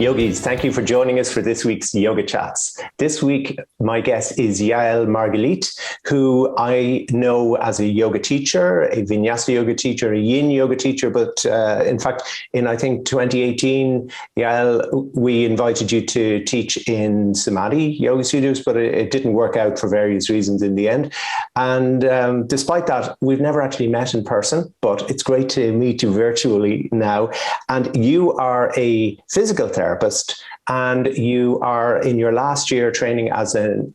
Yogis, thank you for joining us for this week's Yoga Chats. This week, my guest is Yael Margalit, who I know as a yoga teacher, a Vinyasa yoga teacher, a Yin yoga teacher, but in fact, in I think 2018, Yael, we invited you to teach in Samadhi yoga studios, but it didn't work out for various reasons in the end. And despite that, we've never actually met in person, but it's great to meet you virtually now. And you are a physical therapist, and you are in your last year training as an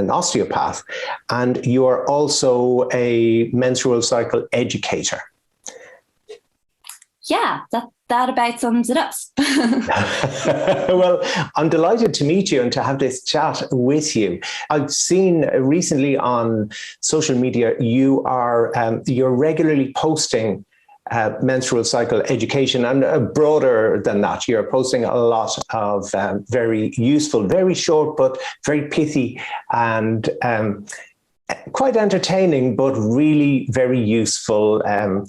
osteopath, and you are also a menstrual cycle educator. Yeah, that about sums it up. Well, I'm delighted to meet you and to have this chat with you. I've seen recently on social media you're regularly posting menstrual cycle education, and broader than that, you're posting a lot of very useful, very short, but very pithy and quite entertaining, but really very useful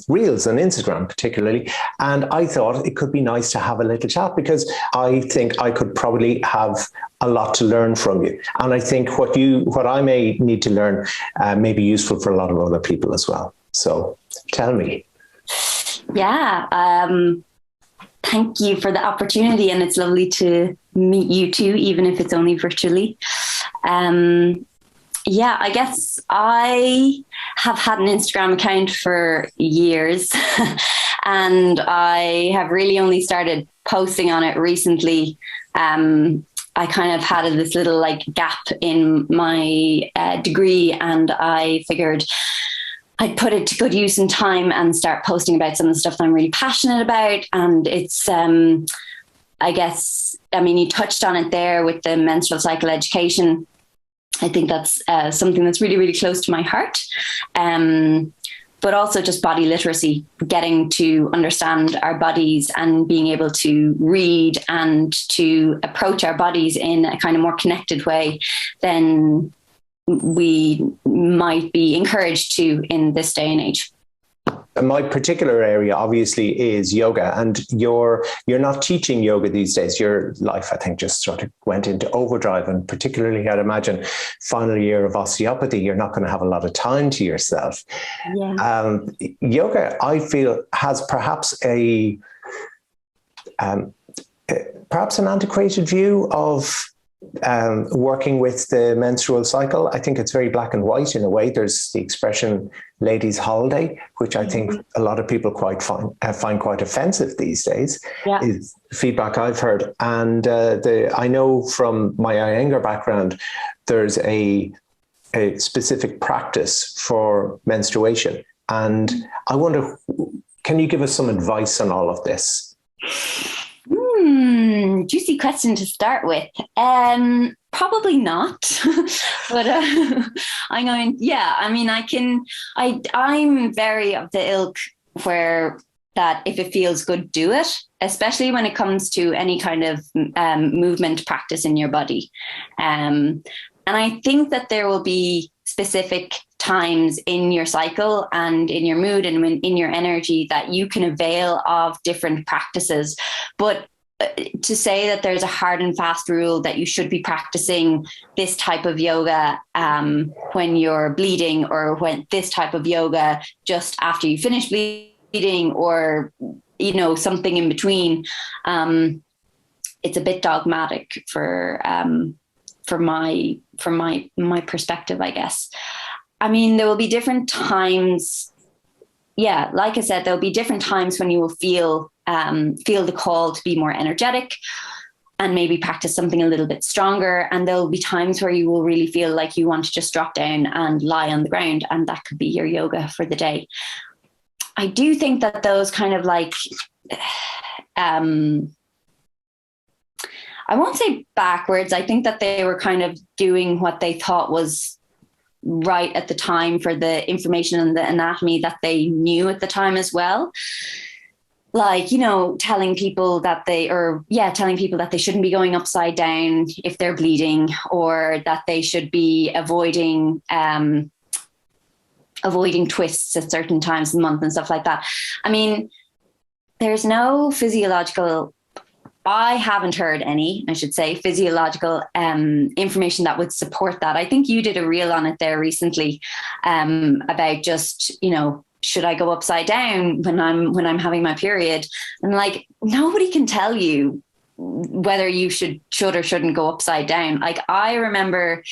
reels on Instagram particularly. And I thought it could be nice to have a little chat, because I think I could probably have a lot to learn from you. And I think what I may need to learn may be useful for a lot of other people as well. So tell me. Yeah, thank you for the opportunity, and it's lovely to meet you too, even if it's only virtually. Yeah, I guess I have had an Instagram account for years and I have really only started posting on it recently. I kind of had this little gap in my degree, and I figured I'd put it to good use in time and start posting about some of the stuff that I'm really passionate about. And it's, I guess, you touched on it there with the menstrual cycle education. I think that's something that's really, really close to my heart. But also just body literacy, getting to understand our bodies and being able to read and to approach our bodies in a kind of more connected way than we might be encouraged to in this day and age. My particular area obviously is yoga, and you're not teaching yoga these days. Your life, I think, just sort of went into overdrive, and particularly I'd imagine final year of osteopathy, you're not going to have a lot of time to yourself. Yeah. Yoga, I feel, has perhaps perhaps an antiquated view of working with the menstrual cycle. I think it's very black and white in a way. There's the expression ladies' holiday, which I think a lot of people find quite offensive these days. Yeah. Is feedback I've heard. And I know from my Iyengar background, there's a specific practice for menstruation. And I wonder, can you give us some advice on all of this? Juicy question to start with. Probably not, but I'm going, yeah, I'm very of the ilk where that if it feels good, do it, especially when it comes to any kind of movement practice in your body. And I think that there will be specific times in your cycle and in your mood and in your energy that you can avail of different practices. But to say that there's a hard and fast rule that you should be practicing this type of yoga when you're bleeding, or when this type of yoga just after you finish bleeding, or something in between, it's a bit dogmatic for my perspective, I guess. There will be different times. Yeah, like I said, there'll be different times when you will feel the call to be more energetic and maybe practice something a little bit stronger. And there'll be times where you will really feel like you want to just drop down and lie on the ground, and that could be your yoga for the day. I do think that those kind of I won't say backwards. I think that they were kind of doing what they thought was right at the time for the information and the anatomy that they knew at the time as well. Telling people that they shouldn't be going upside down if they're bleeding, or that they should be avoiding twists at certain times of the month and stuff like that. There's no physiological I haven't heard any, I should say, physiological information that would support that. I think you did a reel on it there recently about just, should I go upside down when I'm having my period? And like, nobody can tell you whether you should or shouldn't go upside down. Like I remember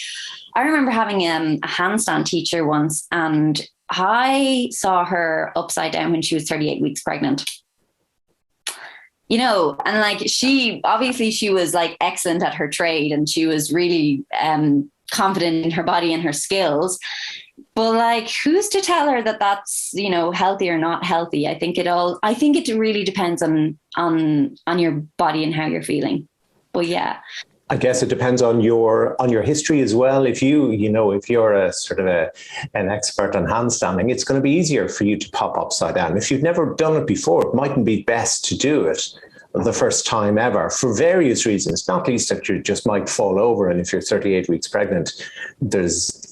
having a handstand teacher once, and I saw her upside down when she was 38 weeks pregnant. And like she was like excellent at her trade, and she was really confident in her body and her skills. But like, who's to tell her that that's, healthy or not healthy? I think it really depends on your body and how you're feeling. But yeah. I guess it depends on your history as well. If if you're a sort of an expert on handstanding, it's going to be easier for you to pop upside down. If you've never done it before, it mightn't be best to do it the first time ever for various reasons, not least that you just might fall over. And if you're 38 weeks pregnant, there's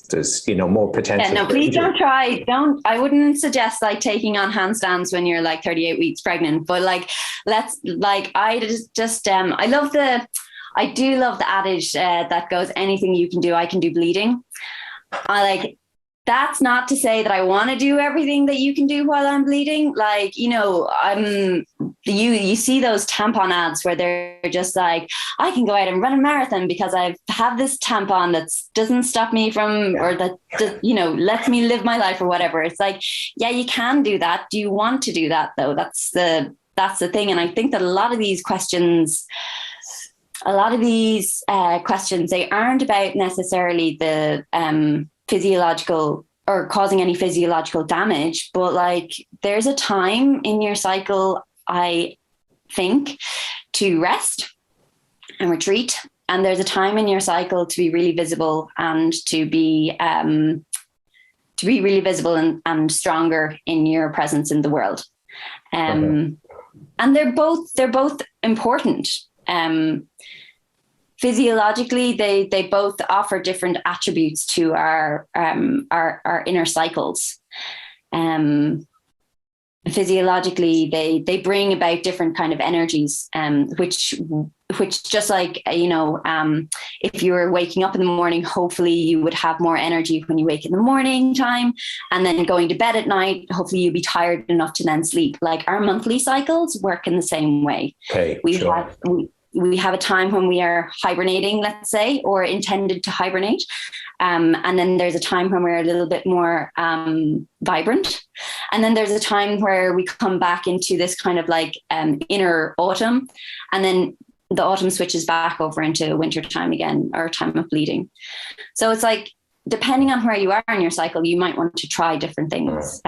more potential. Yeah, no, please don't try. I wouldn't suggest like taking on handstands when you're like 38 weeks pregnant, but like, I do love the adage that goes, anything you can do, I can do bleeding. That's not to say that I want to do everything that you can do while I'm bleeding. Like, you see those tampon ads where they're just like, I can go out and run a marathon because I have this tampon that doesn't stop me from, or that, lets me live my life or whatever. It's like, yeah, you can do that. Do you want to do that though? That's the thing. And I think that a lot of these questions, they aren't about necessarily the physiological or causing any physiological damage, but like there's a time in your cycle, I think, to rest and retreat. And there's a time in your cycle to be really visible and to be really visible and stronger in your presence in the world. And they're both important. Physiologically, they both offer different attributes to our inner cycles. Physiologically, they bring about different kind of energies, which just like, if you were waking up in the morning, hopefully you would have more energy when you wake in the morning time, and then going to bed at night, hopefully you'll be tired enough to then sleep. Like our monthly cycles work in the same way. Okay, We have a time when we are hibernating, let's say, or intended to hibernate. And then there's a time when we're a little bit more vibrant. And then there's a time where we come back into this kind of like inner autumn. And then the autumn switches back over into winter time again, or time of bleeding. So it's like, depending on where you are in your cycle, you might want to try different things.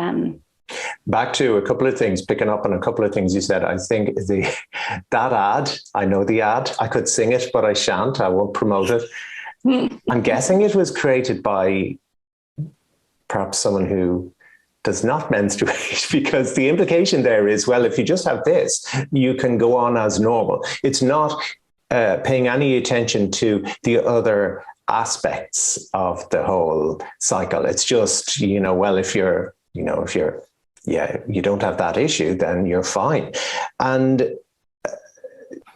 Back to a couple of things, picking up on a couple of things you said. I think that ad, I know the ad, I could sing it, but I shan't. I won't promote it. I'm guessing it was created by perhaps someone who does not menstruate, because the implication there is, well, if you just have this, you can go on as normal. It's not paying any attention to the other aspects of the whole cycle. It's just, well, if you don't have that issue, then you're fine. And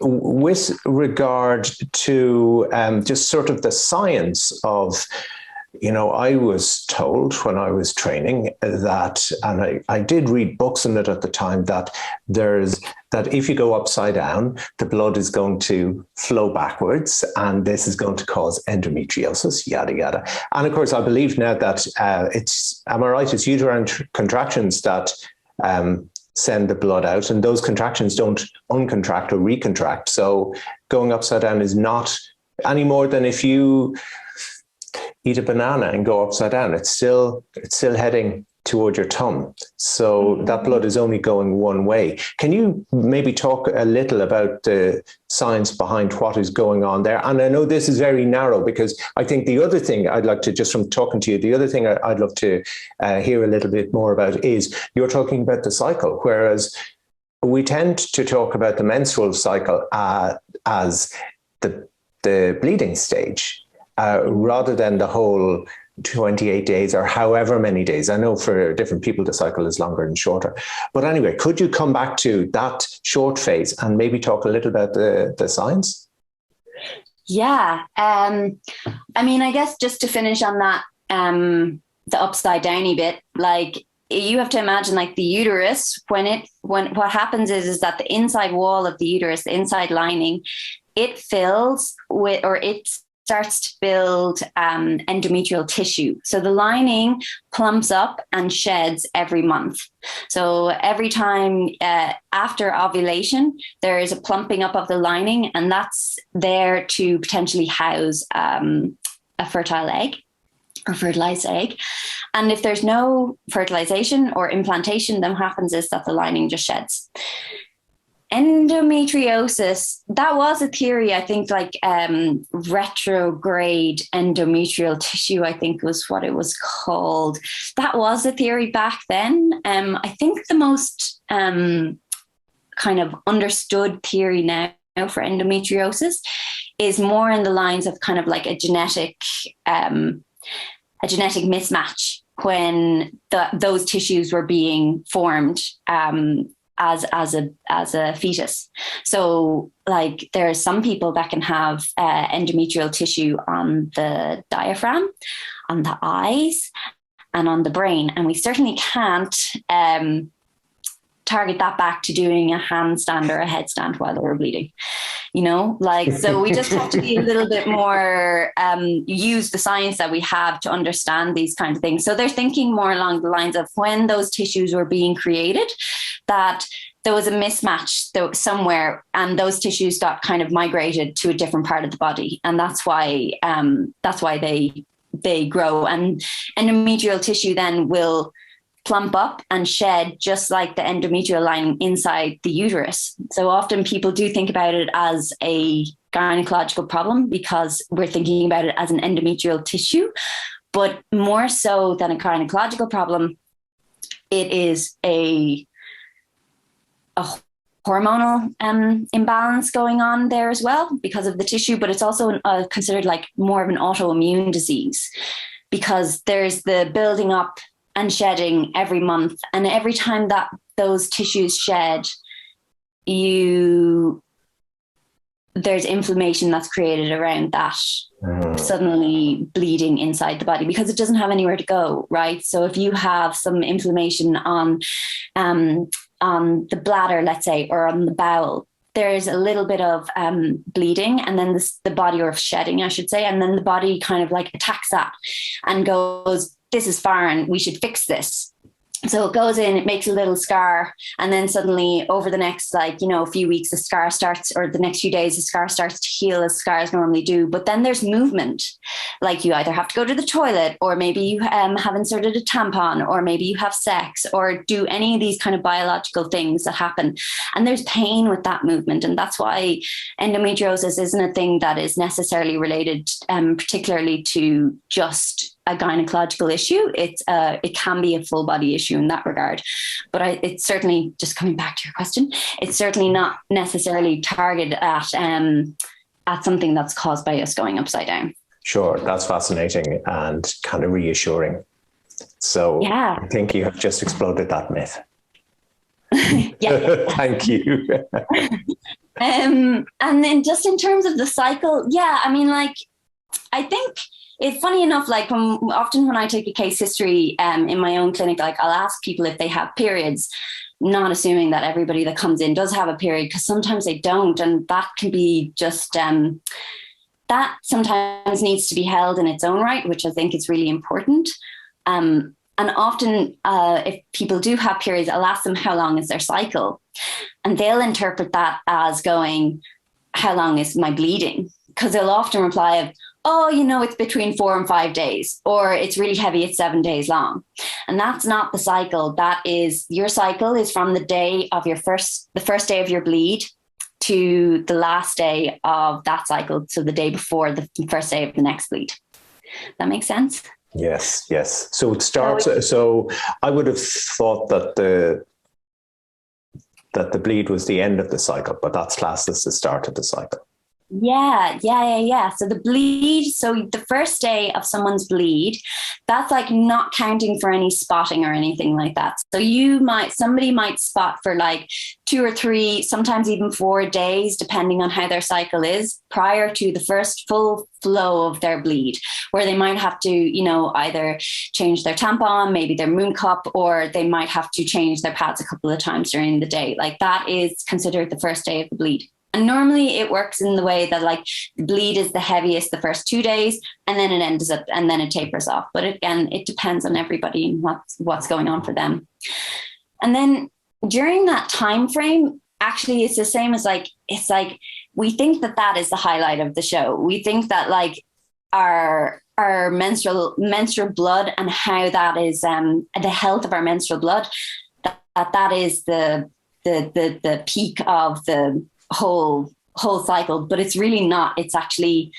with regard to just sort of the science of, I was told when I was training that, and I did read books on it at the time, that if you go upside down, the blood is going to flow backwards, and this is going to cause endometriosis, yada, yada. And of course, I believe now that am I right? It's uterine contractions that send the blood out, and those contractions don't uncontract or recontract. So going upside down is not any more than if you eat a banana and go upside down. It's still heading toward your tongue. So that blood is only going one way. Can you maybe talk a little about the science behind what is going on there? And I know this is very narrow, because I think the other thing I'd like to, just from talking to you, the other thing I'd love to hear a little bit more about is you're talking about the cycle, whereas we tend to talk about the menstrual cycle as the bleeding stage, rather than the whole 28 days or however many days. I know for different people, the cycle is longer and shorter. But anyway, could you come back to that short phase and maybe talk a little about the science? Yeah. I mean, I guess just to finish on that, the upside downy bit, like you have to imagine like the uterus, when what happens is that the inside wall of the uterus, the inside lining, it fills with, or it starts to build endometrial tissue. So the lining plumps up and sheds every month. So every time after ovulation, there is a plumping up of the lining, and that's there to potentially house a fertile egg or fertilized egg. And if there's no fertilization or implantation, then what happens is that the lining just sheds. Endometriosis, that was a theory, I think, like retrograde endometrial tissue, I think was what it was called. That was a theory back then. I think the most kind of understood theory now for endometriosis is more in the lines of kind of like a genetic mismatch when those tissues were being formed as a fetus. So like there are some people that can have endometrial tissue on the diaphragm, on the eyes, and on the brain. And we certainly can't target that back to doing a handstand or a headstand while they were bleeding, you know, like, so we just have to be a little bit more, use the science that we have to understand these kind of things. So they're thinking more along the lines of when those tissues were being created, that there was a mismatch somewhere, and those tissues got kind of migrated to a different part of the body. And that's why they grow. And endometrial tissue then will plump up and shed just like the endometrial lining inside the uterus. So often people do think about it as a gynecological problem because we're thinking about it as an endometrial tissue, but more so than a gynecological problem, it is a hormonal imbalance going on there as well because of the tissue, but it's also considered like more of an autoimmune disease because there's the building up and shedding every month. And every time that those tissues shed, there's inflammation that's created around that suddenly bleeding inside the body because it doesn't have anywhere to go, right? So if you have some inflammation on the bladder, let's say, or on the bowel, there's a little bit of bleeding, and then the body, or shedding, I should say, and then the body kind of like attacks that and goes, this is foreign, we should fix this. So it goes in, it makes a little scar, and then suddenly over the next, like, you know, a few weeks, the scar starts, or the next few days, the scar starts to heal as scars normally do. But then there's movement, like you either have to go to the toilet, or maybe you have inserted a tampon, or maybe you have sex, or do any of these kind of biological things that happen. And there's pain with that movement. And that's why endometriosis isn't a thing that is necessarily related particularly to just a gynecological issue. It can be a full body issue in that regard, but it's certainly, just coming back to your question, it's certainly not necessarily targeted at something that's caused by us going upside down. Sure, that's fascinating and kind of reassuring. So yeah. I think you have just exploded that myth. Yeah. Thank you. And then just in terms of the cycle, yeah, I mean, like, I think it's funny enough, like often when I take a case history in my own clinic, like I'll ask people if they have periods, not assuming that everybody that comes in does have a period, because sometimes they don't. And that can be just, that sometimes needs to be held in its own right, which I think is really important. And often if people do have periods, I'll ask them how long is their cycle? And they'll interpret that as going, how long is my bleeding? Because they'll often reply, oh, you know, it's between 4 and 5 days, or it's really heavy, it's 7 days long. And that's not the cycle. That is, your cycle is from the day of the first day of your bleed to the last day of that cycle. So the day before the first day of the next bleed. That makes sense? Yes. So it starts, so I would have thought that the bleed was the end of the cycle, but that's classed as the start of the cycle. Yeah. So the bleed, so the first day of someone's bleed, that's like not counting for any spotting or anything like that. So somebody might spot for like 2 or 3, sometimes even 4 days, depending on how their cycle is, prior to the first full flow of their bleed, where they might have to, either change their tampon, maybe their moon cup, or they might have to change their pads a couple of times during the day. Like that is considered the first day of the bleed. And normally it works in the way that like the bleed is the heaviest the first 2 days, and then it ends up, and then it tapers off. But again, it depends on everybody and what's going on for them. And then during that time frame, actually it's the same as like, it's like, we think that is the highlight of the show. We think that like our menstrual blood and how that is the health of our menstrual blood, that is the peak of the whole cycle, but it's really not. It's actually,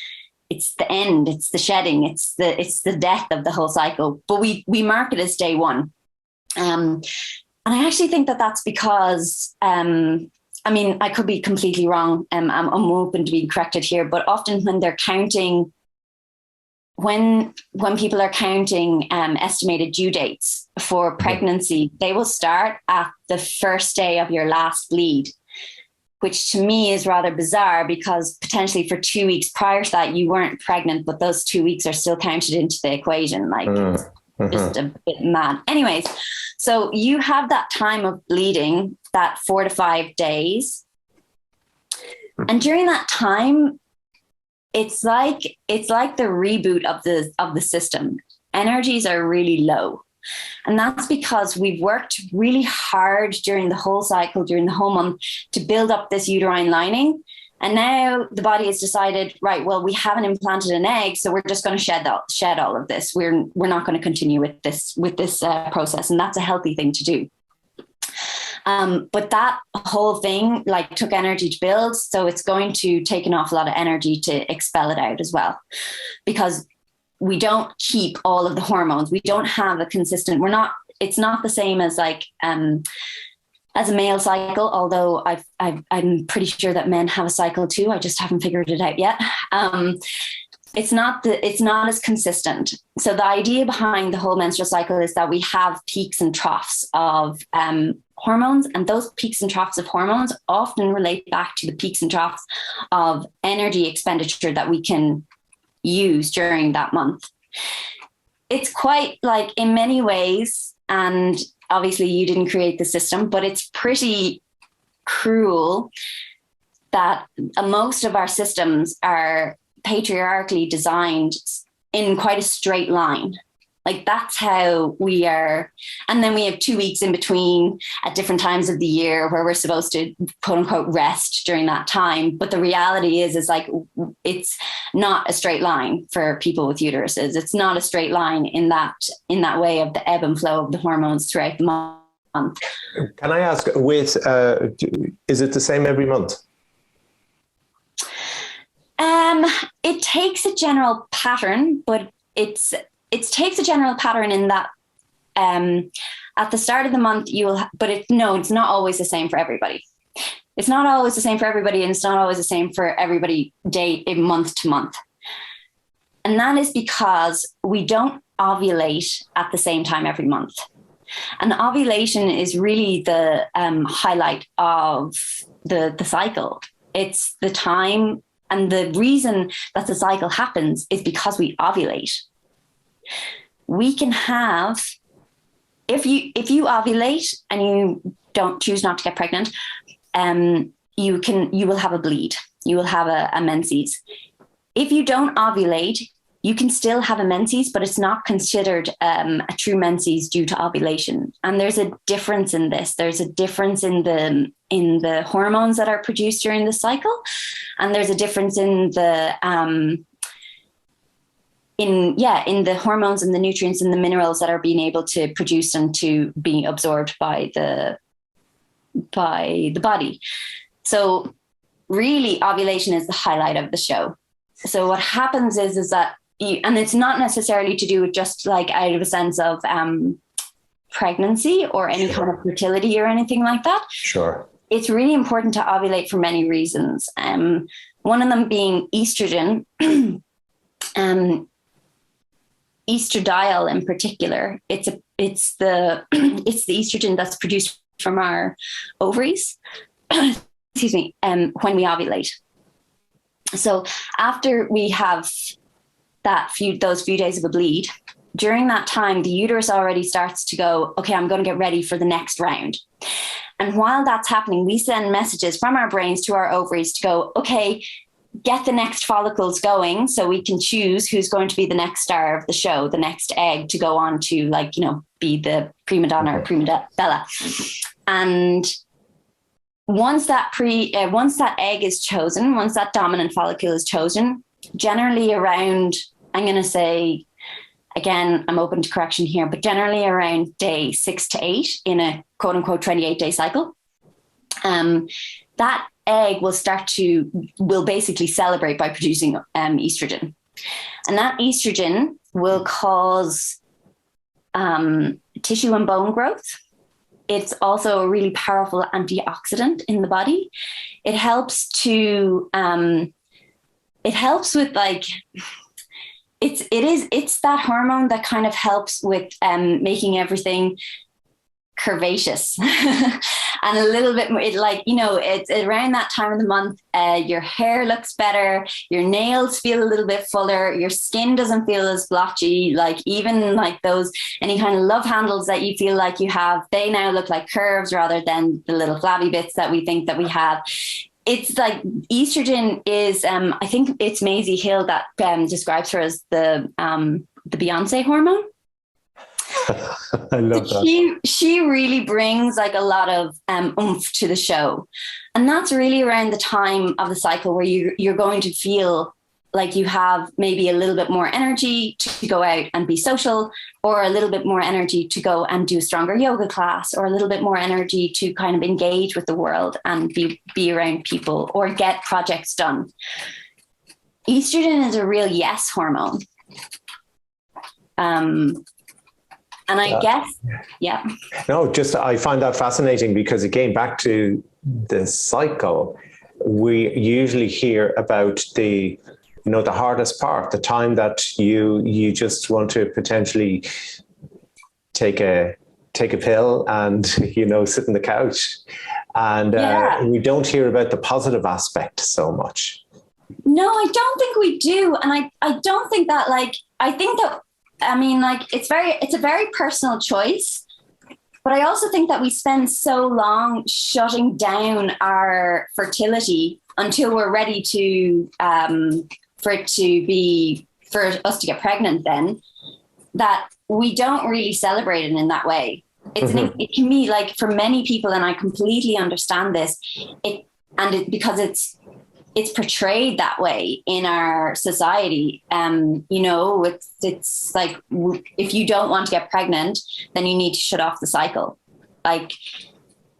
it's the end, it's the shedding, it's the death of the whole cycle. But we mark it as day one. And I actually think that that's because, I mean, I could be completely wrong. I'm open to being corrected here, but often when they're counting, when people are counting estimated due dates for pregnancy, they will start at the first day of your last bleed, which to me is rather bizarre, because potentially for 2 weeks prior to that, you weren't pregnant, but those 2 weeks are still counted into the equation. Like it's just a bit mad. Anyways, so you have that time of bleeding, that 4 to 5 days. And during that time, it's like the reboot of the system. Energies are really low. And that's because we've worked really hard during the whole cycle, during the whole month, to build up this uterine lining. And now the body has decided, right, well, we haven't implanted an egg, so we're just going to shed all of this. We're not going to continue with this process. And that's a healthy thing to do. But that whole thing like took energy to build. So it's going to take an awful lot of energy to expel it out as well, because we don't keep all of the hormones. We don't have a consistent, it's not the same as like, as a male cycle, although I'm pretty sure that men have a cycle too. I just haven't figured it out yet. It's not as consistent. So the idea behind the whole menstrual cycle is that we have peaks and troughs of hormones, and those peaks and troughs of hormones often relate back to the peaks and troughs of energy expenditure that we can use during that month. It's quite like, in many ways, and obviously you didn't create the system, but it's pretty cruel that most of our systems are patriarchally designed in quite a straight line. Like that's how we are. And then we have 2 weeks in between at different times of the year where we're supposed to quote unquote rest during that time. But the reality is like, it's not a straight line for people with uteruses. It's not a straight line in that way of the ebb and flow of the hormones throughout the month. Can I ask, is it the same every month? It takes a general pattern, but it takes a general pattern in that at the start of the month it's not always the same for everybody. It's not always the same for everybody, and it's not always the same for everybody month to month. And that is because we don't ovulate at the same time every month. And ovulation is really the highlight of the cycle. It's the time, and the reason that the cycle happens is because we ovulate. We can have, if you ovulate and you don't choose not to get pregnant, you will have a bleed. You will have a menses. If you don't ovulate, you can still have a menses, but it's not considered a true menses due to ovulation. And there's a difference in this. There's a difference in the hormones that are produced during the cycle, and there's a difference in the in the hormones and the nutrients and the minerals that are being able to produce and to be absorbed by the body. So really ovulation is the highlight of the show. So what happens is that and it's not necessarily to do with just like out of a sense of pregnancy or any kind of fertility or anything like that. Sure. It's really important to ovulate for many reasons. One of them being estrogen, estradiol in particular. It's the estrogen that's produced from our ovaries, excuse me, when we ovulate. So after we have those few days of a bleed, during that time, the uterus already starts to go, okay, I'm going to get ready for the next round. And while that's happening, we send messages from our brains to our ovaries to go, okay, get the next follicles going so we can choose who's going to be the next star of the show, the next egg to go on to, like, you know, be the prima donna or prima bella. And once that egg is chosen, once that dominant follicle is chosen, generally around, I'm going to say, again, I'm open to correction here, but generally around day 6 to 8 in a quote unquote 28-day cycle, that egg will basically celebrate by producing estrogen. And that estrogen will cause tissue and bone growth. It's also a really powerful antioxidant in the body. It helps with, like, it's that hormone that kind of helps with making everything curvaceous and a little bit more, it's around that time of the month, your hair looks better, your nails feel a little bit fuller, your skin doesn't feel as blotchy, like even like those, any kind of love handles that you feel like you have, they now look like curves rather than the little flabby bits that we think that we have. It's like estrogen is, I think it's Maisie Hill that describes her as the Beyonce hormone. I love that. She really brings like a lot of oomph to the show. And that's really around the time of the cycle where you're going to feel like you have maybe a little bit more energy to go out and be social, or a little bit more energy to go and do a stronger yoga class, or a little bit more energy to kind of engage with the world and be around people or get projects done. Estrogen is a real yes hormone. And I guess, yeah. No, I find that fascinating because, again, back to the cycle, we usually hear about the hardest part, the time that you just want to potentially take a pill and, sit on the couch. And we don't hear about the positive aspect so much. No, I don't think we do. And I don't think that, it's a very personal choice, but I also think that we spend so long shutting down our fertility until we're ready for us to get pregnant then, that we don't really celebrate it in that way. It can be like, for many people, and I completely understand this, because it's portrayed that way in our society. It's like, if you don't want to get pregnant, then you need to shut off the cycle. Like,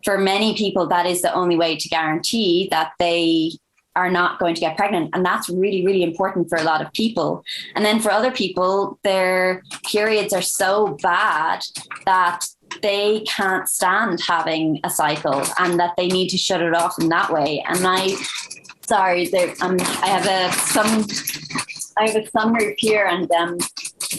for many people, that is the only way to guarantee that they are not going to get pregnant. And that's really, really important for a lot of people. And then for other people, their periods are so bad that they can't stand having a cycle and that they need to shut it off in that way. And I have a sunroof here, and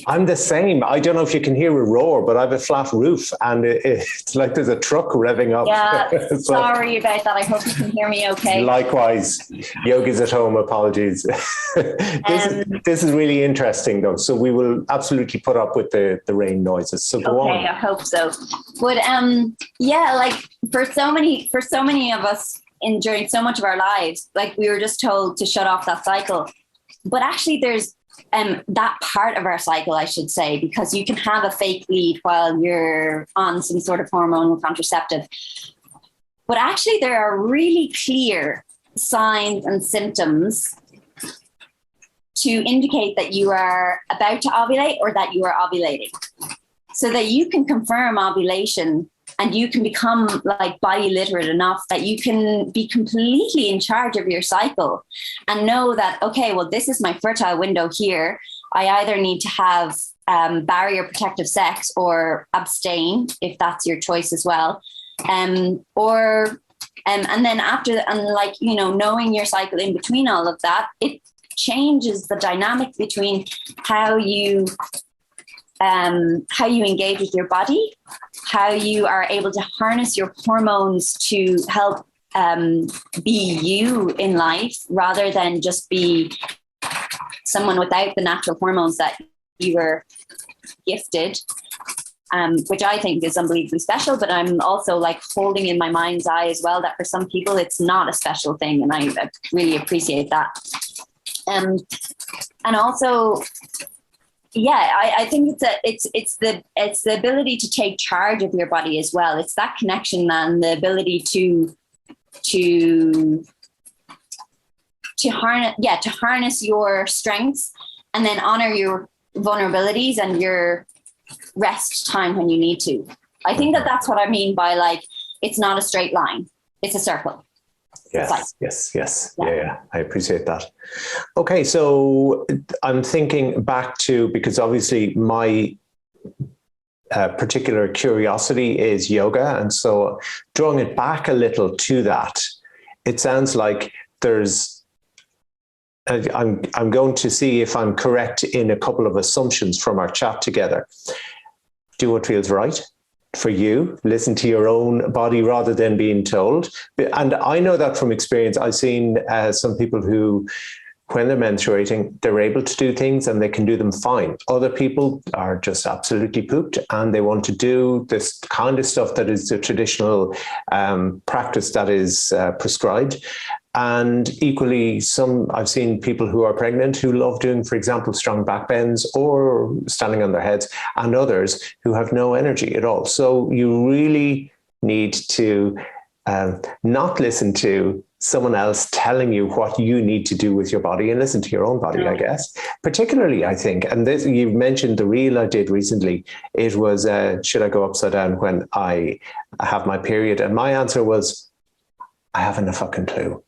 I'm the same. I don't know if you can hear a roar, but I have a flat roof and it's like there's a truck revving up. Yeah, sorry about that. I hope you can hear me okay. Likewise. Yogi's at home. Apologies. This is really interesting, though. So we will absolutely put up with the rain noises. So go on. Okay, I hope so. But like for so many of us, during so much of our lives, like, we were just told to shut off that cycle. But actually there's that part of our cycle, I should say, because you can have a fake bleed while you're on some sort of hormonal contraceptive. But actually there are really clear signs and symptoms to indicate that you are about to ovulate or that you are ovulating, so that you can confirm ovulation. And you can become like body literate enough that you can be completely in charge of your cycle and know that, okay, well, this is my fertile window here. I either need to have barrier protective sex or abstain, if that's your choice as well. Or And then after, and like, you know, knowing your cycle in between all of that, it changes the dynamic between how you engage with your body, how you are able to harness your hormones to help be you in life, rather than just be someone without the natural hormones that you were gifted, which I think is unbelievably special. But I'm also like holding in my mind's eye as well that for some people it's not a special thing, and I really appreciate that. And also, yeah, I think it's the ability to take charge of your body as well. It's that connection and the ability to harness your strengths, and then honor your vulnerabilities and your rest time when you need to. I think that's what I mean by like, it's not a straight line, it's a circle. Yes. Yeah. I appreciate that. Okay, so I'm thinking back to, because obviously my particular curiosity is yoga, and so drawing it back a little to that, it sounds like there's, I'm going to see if I'm correct in a couple of assumptions from our chat together. Do what feels right for you, listen to your own body rather than being told. And I know that from experience. I've seen some people who, when they're menstruating, they're able to do things and they can do them fine. Other people are just absolutely pooped and they want to do this kind of stuff that is the traditional practice that is prescribed. And equally, I've seen people who are pregnant who love doing, for example, strong back bends or standing on their heads, and others who have no energy at all. So you really need to not listen to someone else telling you what you need to do with your body, and listen to your own body, I guess. Particularly, I think, and this, you've mentioned the reel I did recently, it was, should I go upside down when I have my period? And my answer was, I haven't a fucking clue.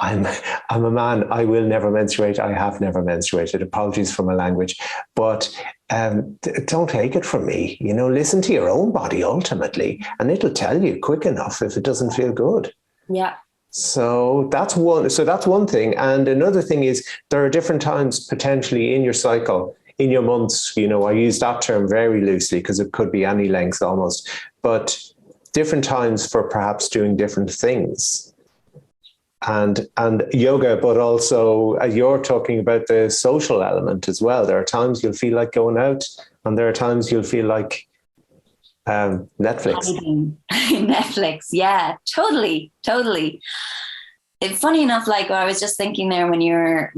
I'm a man. I will never menstruate. I have never menstruated. Apologies for my language, but don't take it from me. You know, listen to your own body ultimately, and it'll tell you quick enough if it doesn't feel good. Yeah. So that's one. So that's one thing. And another thing is there are different times potentially in your cycle, in your months. You know, I use that term very loosely because it could be any length almost, but different times for perhaps doing different things. And yoga, but also you're talking about the social element as well. There are times you'll feel like going out, and there are times you'll feel like Netflix. Netflix, yeah, totally. It's funny enough, like I was just thinking there when you're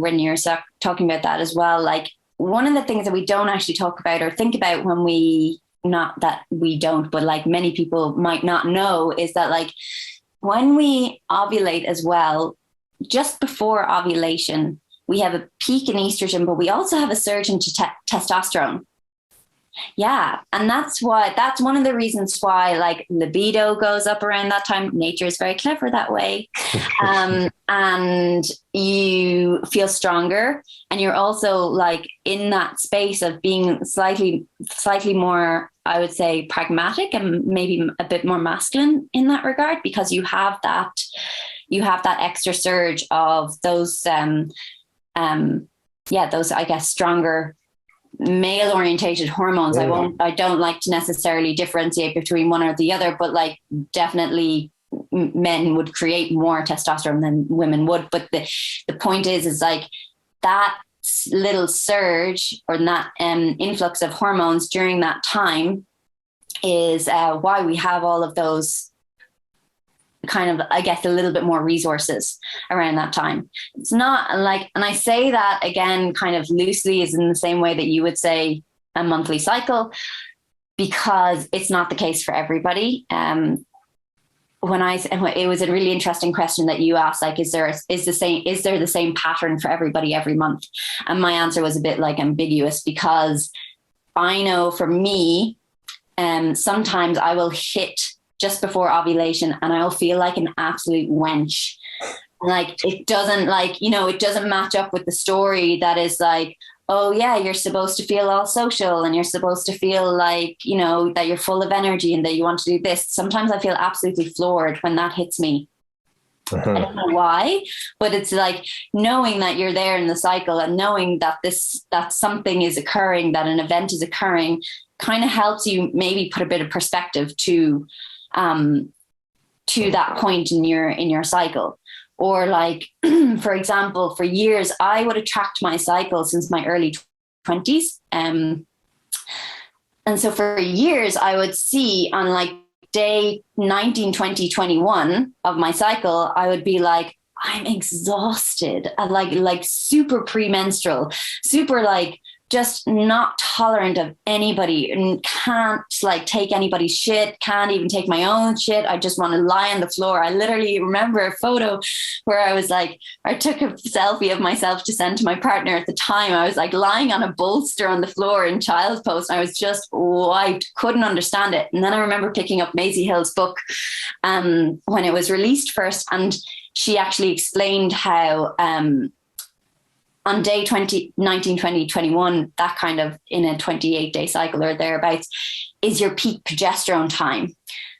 talking about that as well. Like one of the things that we don't actually talk about or think about when we, not that we don't, but like many people might not know, is that like, when we ovulate as well, just before ovulation, we have a peak in estrogen, but we also have a surge into testosterone. Yeah. And that's one of the reasons why like libido goes up around that time. Nature is very clever that way. And you feel stronger, and you're also like in that space of being slightly more, I would say, pragmatic and maybe a bit more masculine in that regard, because you have that extra surge of those, those, I guess, stronger male orientated hormones. Yeah. I don't like to necessarily differentiate between one or the other, but like definitely men would create more testosterone than women would. But the point is like that little surge or that influx of hormones during that time is why we have all of those kind of, I guess, a little bit more resources around that time. It's not like, and I say that again, kind of loosely, is in the same way that you would say a monthly cycle, because it's not the case for everybody. It was a really interesting question that you asked, like, is there the same pattern for everybody every month? And my answer was a bit like ambiguous, because I know for me, sometimes I will hit just before ovulation and I'll feel like an absolute wench. Like it doesn't match up with the story that is like, oh yeah, you're supposed to feel all social and you're supposed to feel like, you know, that you're full of energy and that you want to do this. Sometimes I feel absolutely floored when that hits me. I don't know why, but it's like knowing that you're there in the cycle and knowing that that something is occurring, that an event is occurring, kind of helps you maybe put a bit of perspective to that point in your cycle. Or like, for example, for years, I would have tracked my cycle since my early 20s. And so for years, I would see on like day 19, 20, 21 of my cycle, I would be like, I'm exhausted, like super premenstrual, super like just not tolerant of anybody and can't like take anybody's shit, can't even take my own shit. I just want to lie on the floor. I literally remember a photo where I was like, I took a selfie of myself to send to my partner at the time. I was like lying on a bolster on the floor in child's pose. And I was just wiped, couldn't understand it. And then I remember picking up Maisie Hill's book when it was released first. And she actually explained how on day 20, 19, 20, 21, that kind of in a 28-day cycle or thereabouts is your peak progesterone time.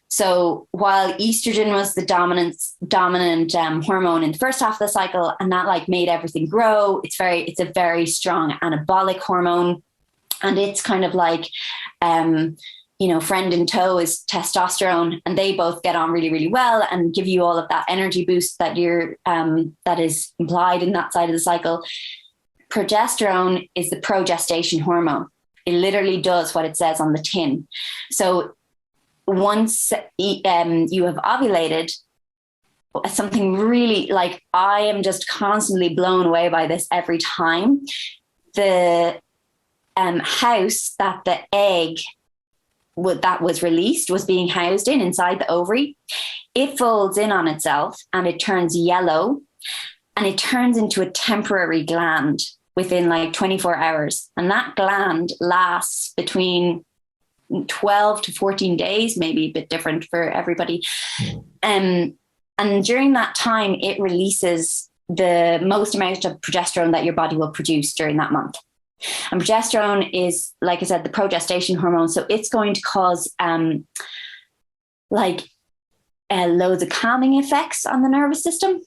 So while estrogen was the dominant hormone in the first half of the cycle, and that like made everything grow, it's a very strong anabolic hormone. And it's kind of like, friend in tow is testosterone, and they both get on really, really well and give you all of that energy boost that that is implied in that side of the cycle. Progesterone is the progestation hormone. It literally does what it says on the tin. So once you have ovulated, something really like, I am just constantly blown away by this every time. The house that the egg that was released was being housed inside the ovary, it folds in on itself and it turns yellow, and it turns into a temporary gland within like 24 hours. And that gland lasts between 12 to 14 days, maybe a bit different for everybody. And during that time, it releases the most amount of progesterone that your body will produce during that month. And progesterone is, like I said, the progestation hormone. So it's going to cause loads of calming effects on the nervous system.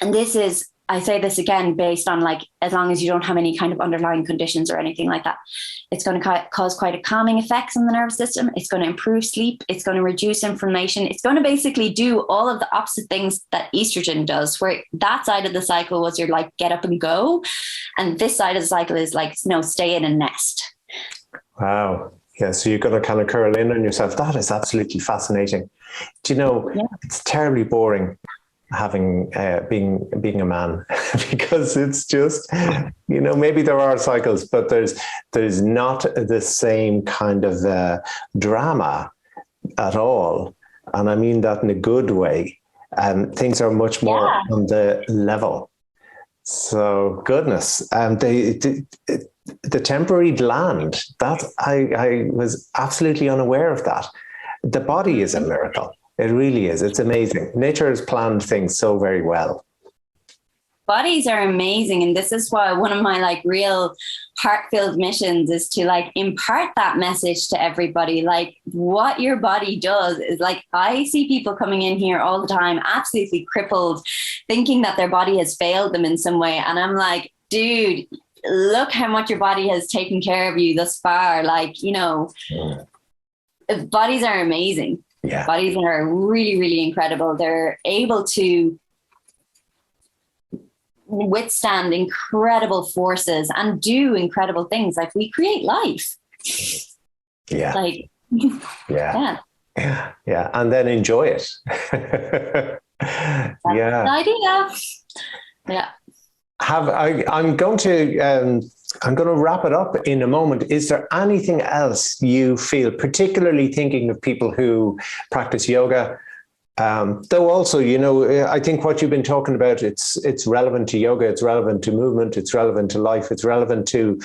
And this is, I say this again, based on like, as long as you don't have any kind of underlying conditions or anything like that, it's going to cause quite a calming effects on the nervous system. It's going to improve sleep. It's going to reduce inflammation. It's going to basically do all of the opposite things that estrogen does, where that side of the cycle was your like get up and go. And this side of the cycle is like, no, stay in and nest. Wow. Yeah. So you're going to kind of curl in on yourself. That is absolutely fascinating. Do you know, It's terribly boring having being a man because it's just, maybe there are cycles, but there's not the same kind of drama at all, and I mean that in a good way. Things are much more on the level. So goodness, the temporary gland, that I was absolutely unaware of that. The body is a miracle. It really is. It's amazing. Nature has planned things so very well. Bodies are amazing. And this is why one of my like real heart-filled missions is to like impart that message to everybody. Like what your body does is like, I see people coming in here all the time, absolutely crippled, thinking that their body has failed them in some way. And I'm like, dude, look how much your body has taken care of you thus far. Like, bodies are amazing. Yeah. Bodies are really, really incredible. They're able to withstand incredible forces and do incredible things. Like we create life. Yeah. Like, yeah. And then enjoy it. That's the idea. Yeah. I'm going to wrap it up in a moment. Is there anything else you feel, particularly thinking of people who practice yoga? Though also, I think what you've been talking about, it's relevant to yoga, it's relevant to movement, it's relevant to life, it's relevant to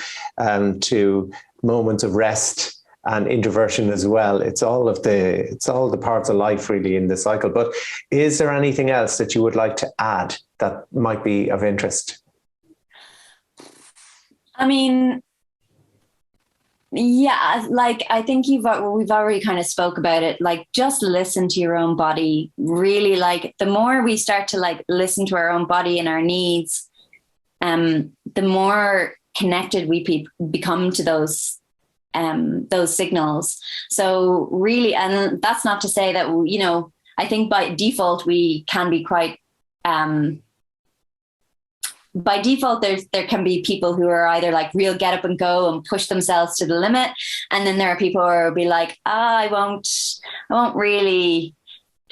moments of rest and introversion as well. It's all the parts of life really in the cycle. But is there anything else that you would like to add that might be of interest? I mean, Yeah, like I think we've already kind of spoke about it. Like just listen to your own body. Really, like the more we start to like listen to our own body and our needs, the more connected we become to those signals. So really, and that's not to say that, you know, I think by default we can be quite by default, there can be people who are either like real get up and go and push themselves to the limit, and then there are people who will be like, I won't really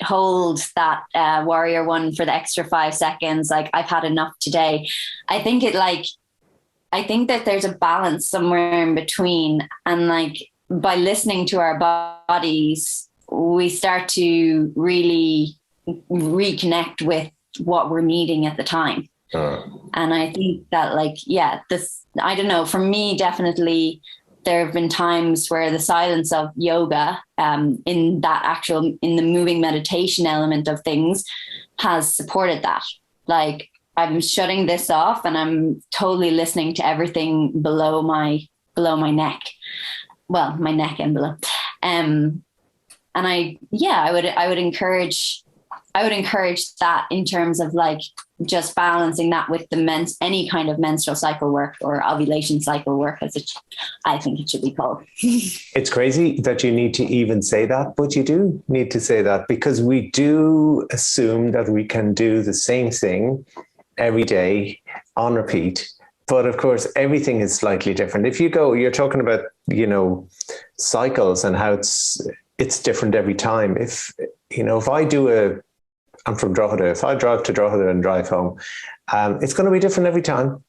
hold that warrior one for the extra 5 seconds. Like I've had enough today. I think that there's a balance somewhere in between, and like by listening to our bodies, we start to really reconnect with what we're needing at the time. And I think that like, yeah, I don't know, for me, definitely there have been times where the silence of yoga in the moving meditation element of things has supported that. Like I'm shutting this off and I'm totally listening to everything below my neck. Well, my neck and below. And I would encourage that in terms of like just balancing that with any kind of menstrual cycle work or ovulation cycle work, I think it should be called. It's crazy that you need to even say that, but you do need to say that because we do assume that we can do the same thing every day on repeat. But of course, everything is slightly different. If you're talking about, you know, cycles and how it's different every time. If I'm from Drogheda. If I drive to Drogheda and drive home, it's going to be different every time.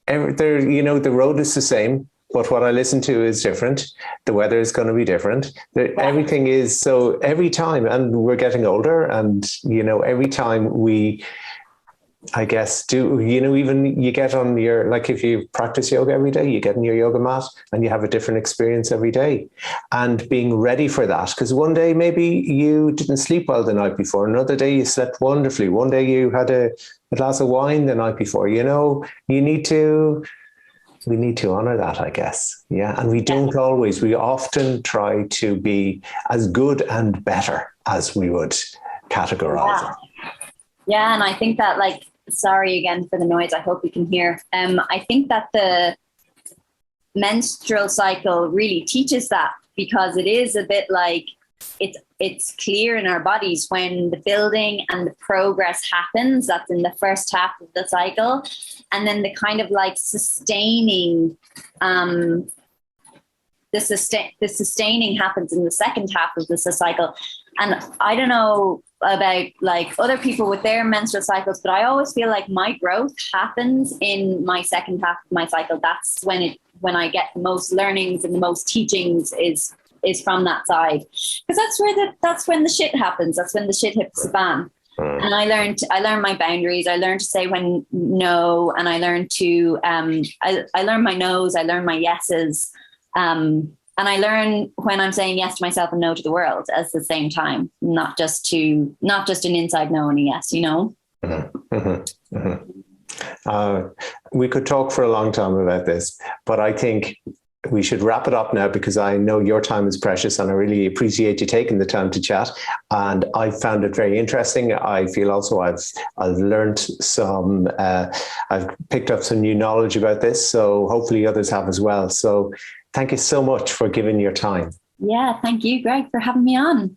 The road is the same, but what I listen to is different. The weather is going to be different. Everything is so every time, and we're getting older, and every time we, I guess, even you get on your, like if you practice yoga every day, you get on your yoga mat and you have a different experience every day, and being ready for that. Because one day maybe you didn't sleep well the night before. Another day you slept wonderfully. One day you had a glass of wine the night before. We need to honor that, I guess. Yeah. And we don't always, we often try to be as good and better as we would categorize it. Yeah. And I think that, like, sorry again for the noise. I hope you can hear. I think that the menstrual cycle really teaches that, because it is a bit like it's clear in our bodies when the building and the progress happens. That's in the first half of the cycle, and then the kind of like sustaining, the sustaining happens in the second half of the cycle. And I don't know about like other people with their menstrual cycles, but I always feel like my growth happens in my second half of my cycle. That's when I get the most learnings and the most teachings is from that side, because that's when the shit happens. That's when the shit hits the fan. And I learned my boundaries. I learned to say when no, and I learned to I learned my no's. I learned my yeses. And I learn when I'm saying yes to myself and no to the world at the same time, not just an inside no and a yes, Mm-hmm. Mm-hmm. Mm-hmm. We could talk for a long time about this, but I think we should wrap it up now, because I know your time is precious and I really appreciate you taking the time to chat. And I found it very interesting. I feel also I've learned some, I've picked up some new knowledge about this. So hopefully others have as well. So thank you so much for giving your time. Yeah, thank you, Greg, for having me on.